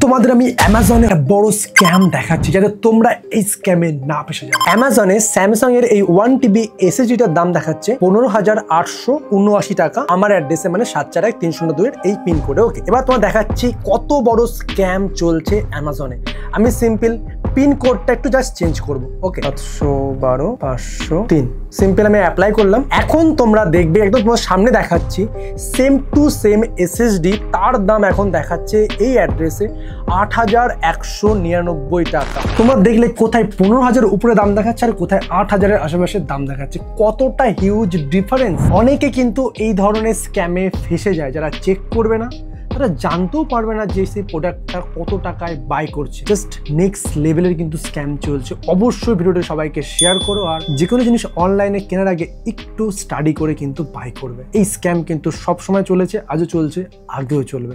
তোমাদের আমি অ্যামাজনে বড় স্ক্যাম দেখাচ্ছি যাতে তোমরা এই স্ক্যামে না ফেসে যাও। অ্যামাজনে স্যামসাং এর এই 1TB SSDটার দাম দেখাচ্ছে 15,879 টাকা আমার অ্যাড্রেসে, মানে 741-302 এর এই পিন কোডে। ওকে, এবার তোমার দেখাচ্ছি কত বড় স্ক্যাম চলছে অ্যামাজনে। আমি সিম্পল পিন কোডটা একটু জাস্ট চেঞ্জ করব। ওকে, 712,503 সিম্পল আমি অ্যাপ্লাই করলাম। এখন তোমরা দেখবে একদম তোমার সামনে দেখাচ্ছি সেম টু সেম SSD, তার দাম এখন দেখাচ্ছে এই অ্যাড্রেসে 8,199 টাকা। তোমরা দেখলে কোথায় 15,000 উপরে দাম দেখাচ্ছে আর কোথায় 8,000-এর আশেপাশে দাম দেখাচ্ছে। কতটা হিউজ ডিফারেন্স। অনেকে কিন্তু এই ধরনের স্ক্যামে ফেসে যায়, যারা চেক করবে না তারা জানতেও পারবে না যে সেই প্রোডাক্টটা কত টাকায় বাই করছে। জাস্ট নেক্সট লেভেলের কিন্তু স্ক্যাম চলছে। অবশ্যই ভিডিওটা সবাইকে শেয়ার করো, আর যে কোনো জিনিস অনলাইনে কেনার আগে একটু স্টাডি করে কিন্তু বাই করবে। এই স্ক্যাম কিন্তু সব সময় চলেছে, আজও চলছে, আগেও চলবে।